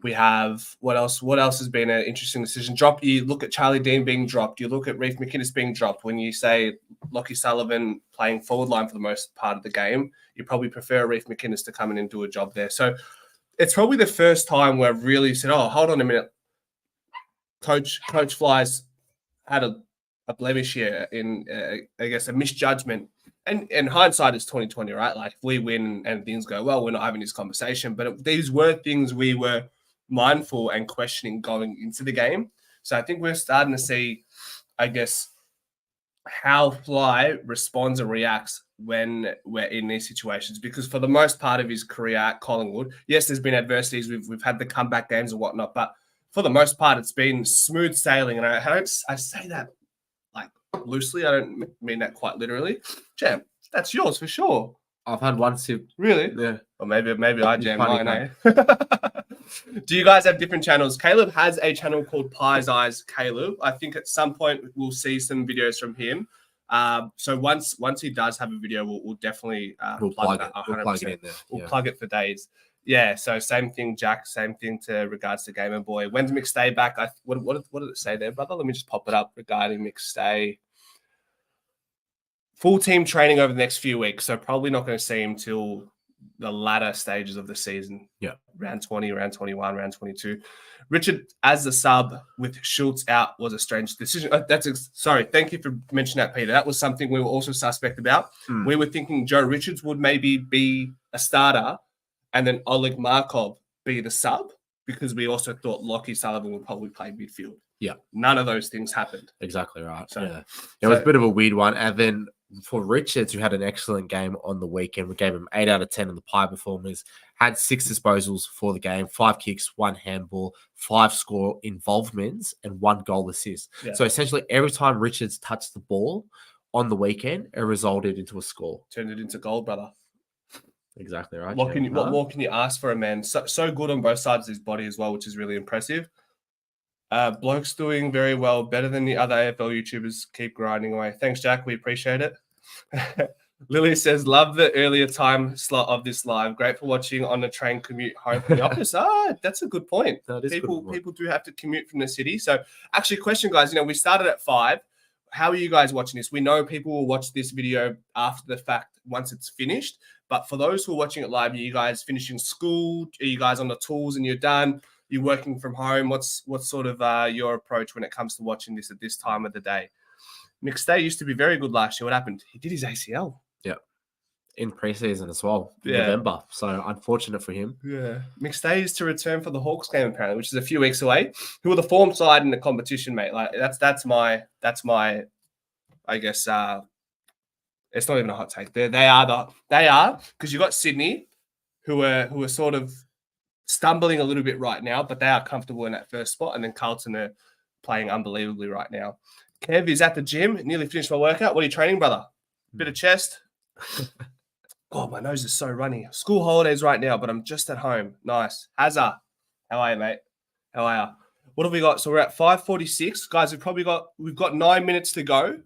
We have what else? What else has been an interesting decision? You look at Charlie Dean being dropped. You look at Reef McInnes being dropped. When you say Lockie Sullivan playing forward line for the most part of the game, you probably prefer Reef McInnes to come in and do a job there. So it's probably the first time where I've really said, "Oh, hold on a minute, Coach Fly's had a blemish here in, I guess, a misjudgment." And hindsight is 2020, right? Like if we win and things go well, we're not having this conversation. But these were things we were mindful and questioning going into the game. So I think we're starting to see, I guess, how Fly responds and reacts when we're in these situations. Because for the most part of his career at Collingwood, yes, there's been adversities. We've had the comeback games and whatnot, but for the most part, it's been smooth sailing. And I say that like loosely. I don't mean that quite literally. Jam, that's yours for sure.
I've had one sip.
Really?
Yeah.
Or maybe I jam mine, eh? Do you guys have different channels? Caleb has a channel called Pie's Eyes Caleb. I think at some point we'll see some videos from him. So once he does have a video, we'll definitely plug it.
We'll plug it in there.
We'll plug it for days. Yeah. So same thing, Jack. Same thing to regards to Gamer Boy. When's McStay back? What did it say there, brother? Let me just pop it up regarding McStay. Full team training over the next few weeks. So probably not going to see him till the latter stages of the season.
Yeah.
Round 20, round 21, round 22. Richard as the sub with Schultz out was a strange decision. Sorry, thank you for mentioning that, Peter. That was something we were also suspect about. We were thinking Joe Richards would maybe be a starter and then Oleg Markov be the sub, because we also thought Lockie Sullivan would probably play midfield.
Yeah.
None of those things happened.
Exactly right.
So,
yeah. It was a bit of a weird one. And then for Richards, who had an excellent game on the weekend, we gave him 8 out of 10 on the pie performance, had 6 disposals for the game, 5 kicks, 1 handball, 5 score involvements, and 1 goal assist.
Yeah.
So essentially, every time Richards touched the ball on the weekend, it resulted into a score.
Turned it into gold, brother.
Exactly right.
What more can you ask for a man? So good on both sides of his body as well, which is really impressive. Bloke's doing very well, better than the other AFL YouTubers. Keep grinding away. Thanks, Jack. We appreciate it. Lily says, love the earlier time slot of this live. Great for watching on the train commute home from the office. That's a good point. People do have to commute from the city. So actually, question, guys, we started at 5. How are you guys watching this? We know people will watch this video after the fact once it's finished. But for those who are watching it live, are you guys finishing school? Are you guys on the tools and you're done? You're working from home? What's sort of your approach when it comes to watching this at this time of the day? McStay used to be very good last year. What happened? He did his ACL.
Yeah. In preseason as well. November. So unfortunate for him.
Yeah. McStay is to return for the Hawks game, apparently, which is a few weeks away. Who are the form side in the competition, mate? Like that's my I guess it's not even a hot take. They are because you got Sydney, who are sort of stumbling a little bit right now, but they are comfortable in that first spot, and then Carlton are playing unbelievably right now. Kev is at the gym, nearly finished my workout. What are you training, brother? Bit of chest. God, my nose is so runny. School holidays right now, but I'm just at home. Nice. Hazza, how are you, mate? How are you? What have we got? So we're at 5:46, guys. We've got 9 minutes to go.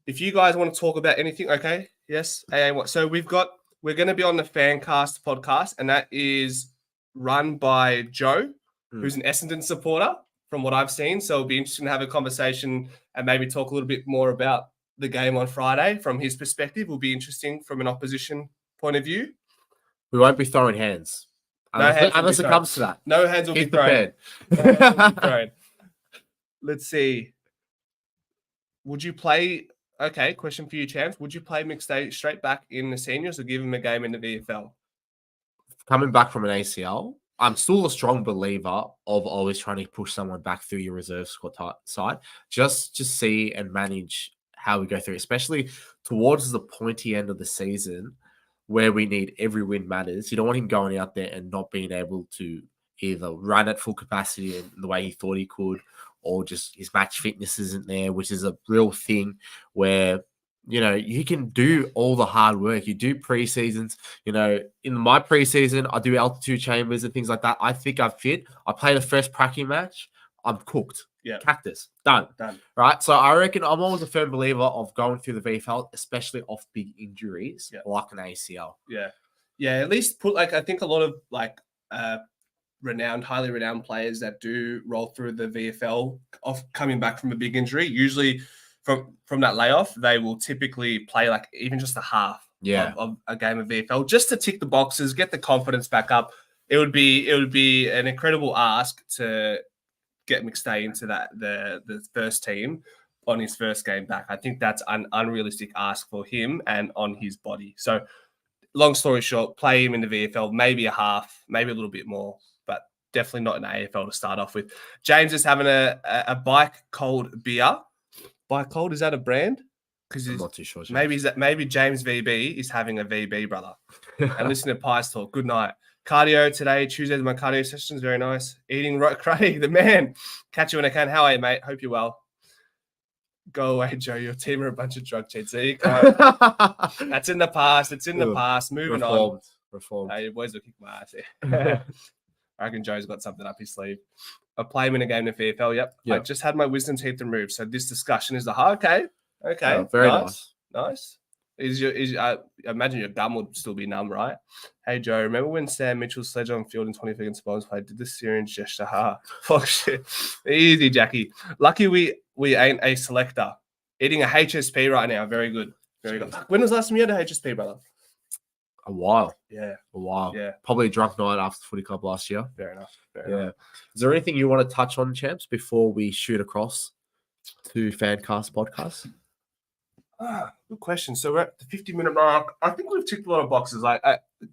If you guys want to talk about anything, okay? Yes. So we're going to be on the Fancast podcast, and that is run by Joe, who's an Essendon supporter, from what I've seen. So it'll be interesting to have a conversation and maybe talk a little bit more about the game on Friday from his perspective. Will be interesting from an opposition point of view.
We won't be throwing hands. Unless it comes to that.
No hands will be thrown. No hands will be thrown. Let's see. Would you play... Okay, question for you, Chance. Would you play McStay straight back in the seniors or give him a game in the VFL?
Coming back from an ACL, I'm still a strong believer of always trying to push someone back through your reserve squad side. Just see and manage how we go through, especially towards the pointy end of the season where we need every win matters. You don't want him going out there and not being able to either run at full capacity in the way he thought he could, or just his match fitness isn't there, which is a real thing where, you can do all the hard work. You do pre-seasons. In my pre-season, I do altitude chambers and things like that. I think I'm fit. I play the first practicing match. I'm cooked.
Yeah.
Cactus. Done. Right? So I reckon I'm always a firm believer of going through the VFL, especially off big injuries like an ACL.
Yeah. Yeah, at least put, I think a lot of, highly renowned players that do roll through the VFL of coming back from a big injury, usually from that layoff, they will typically play even just a half of a game of VFL just to tick the boxes, get the confidence back up. It would be an incredible ask to get McStay into the first team on his first game back. I think that's an unrealistic ask for him and on his body. So long story short, play him in the VFL, maybe a half, maybe a little bit more, but definitely not an AFL to start off with. James is having a Bike Cold beer. Bike Cold, is that a brand? Because
I'm not too sure.
Maybe James VB is having a VB, brother. And listen to Pies talk. Good night. Cardio today, Tuesdays, my cardio sessions, very nice. Eating Craig, the man. Catch you when I can. How are you, mate? Hope you're well. Go away, Joe. Your team are a bunch of drug cheats. There you go. That's in the past. It's in the past. Moving on.
Reformed.
Hey, your boys will kick my ass here. I reckon Joe's got something up his sleeve. I play him in a game in the VFL. Yep. I just had my wisdom teeth removed. So this discussion is okay.
Oh, very nice.
Nice. I imagine your gum would still be numb, right? Hey, Joe, remember when Sam Mitchell's sledge on field in 20 against Bones played? Did the syringe gesture? Fuck shit. Easy, Jackie. Lucky we ain't a selector. Eating a HSP right now. Very good. Very good. When was the last time you had a HSP, brother?
A while.
Yeah.
A while.
Yeah.
Probably a drunk night after the footy club last year.
Fair enough.
Yeah. Is there anything you want to touch on, champs, before we shoot across to Fancast podcast?
Good question. So we're at the 50-minute mark. I think we've ticked a lot of boxes. Like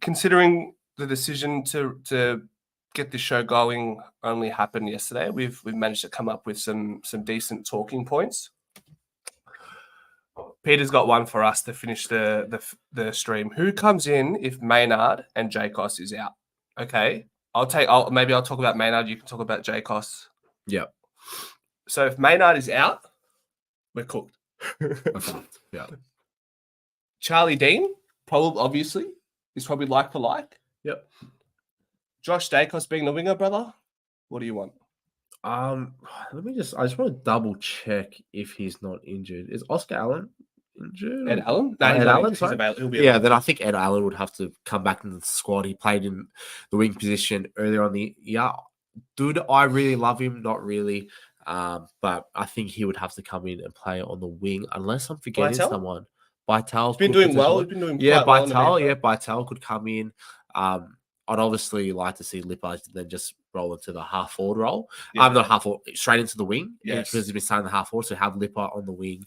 considering the decision to get this show going only happened yesterday, we've managed to come up with some decent talking points. Peter's got one for us to finish the stream. Who comes in if Maynard and Jacos is out? Okay, I'll talk about Maynard. You can talk about Jacos.
Yep.
So if Maynard is out, we're cooked.
Okay. Yeah.
Charlie Dean, obviously, is probably like for like.
Yep.
Josh Jacos being the winger, brother. What do you want?
I just want to double check if he's not injured. Is Oscar Allen injured?
Ed Allen?
No,
Ed
Allen.
He'll be
then I think Ed Allen would have to come back into the squad. He played in the wing position earlier on the year. Dude, I really love him. Not really. But I think he would have to come in and play on the wing, unless I'm forgetting someone. Baital's
been doing well. He's been doing
Baital could come in. I'd obviously like to see Lipper then just roll into the half forward role.
Yeah.
Not half forward, straight into the wing.
Yes.
Because he's been saying the half forward, so have Lipper on the wing,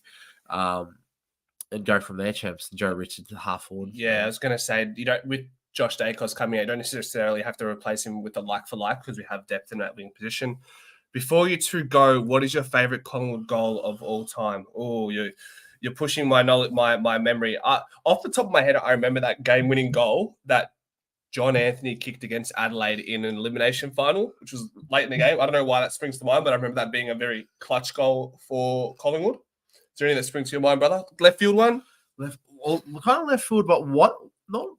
and go from there, champs. Joe Richard to the half forward.
Yeah, I was going to say, you don't with Josh Jacos coming in, you don't necessarily have to replace him with a like for like because we have depth in that wing position. Before you two go, what is your favorite Collingwood goal of all time? Oh, you're pushing my knowledge, my memory. Off the top of my head, I remember that game-winning goal that John Anthony kicked against Adelaide in an elimination final, which was late in the game. I don't know why that springs to mind, but I remember that being a very clutch goal for Collingwood. Is there anything that springs to your mind, brother? Left field one?
Kind of left field, but not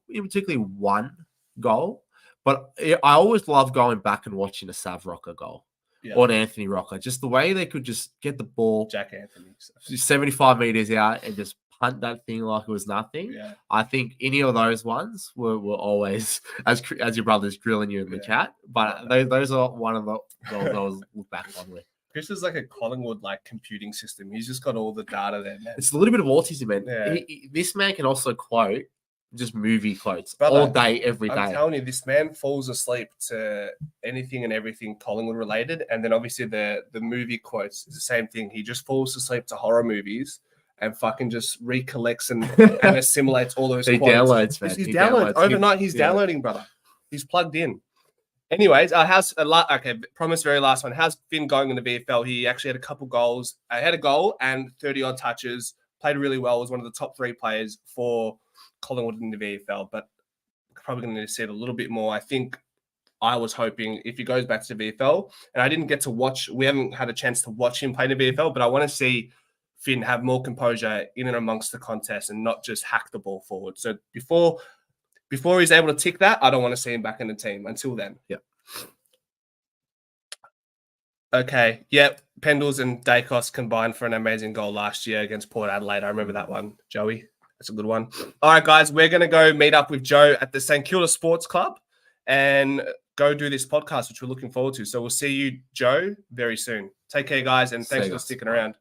in particularly one goal. But I always love going back and watching a Sav Rocker goal. Yeah. Or an Anthony Rocker. Just the way they could just get the ball
Jack Anthony
75 meters out and just punt that thing like it was nothing.
Yeah.
I think any of those ones were always, as your brother's grilling you in the chat, but those are one of the goals I was look back on with.
Chris is like a Collingwood computing system. He's just got all the data there, man.
It's a little bit of autism, man.
Yeah.
This man can also quote just movie quotes all day, every day.
I'm telling you, this man falls asleep to anything and everything Collingwood related. And then obviously the movie quotes is the same thing. He just falls asleep to horror movies and fucking just recollects and assimilates all those quotes.
Downloads, man.
He downloads. Overnight, he's downloading, brother. He's plugged in. Anyways, promise very last one. How's Finn going in the VFL? He actually had a couple goals. I had a goal and 30-odd touches. Played really well. Was one of the top 3 players for Collingwood in the VFL, but probably going to see it a little bit more. I think I was hoping if he goes back to the VFL, and I didn't get to watch, we haven't had a chance to watch him play in the VFL, but I want to see Finn have more composure in and amongst the contest and not just hack the ball forward. So before he's able to tick that, I don't want to see him back in the team until then.
Yep.
Okay. Yep. Pendles and Dacos combined for an amazing goal last year against Port Adelaide. I remember that one, Joey. That's a good one. All right, guys, we're going to go meet up with Joe at the St Kilda Sports Club and go do this podcast, which we're looking forward to. So we'll see you, Joe, very soon. Take care, guys, and thanks for sticking around.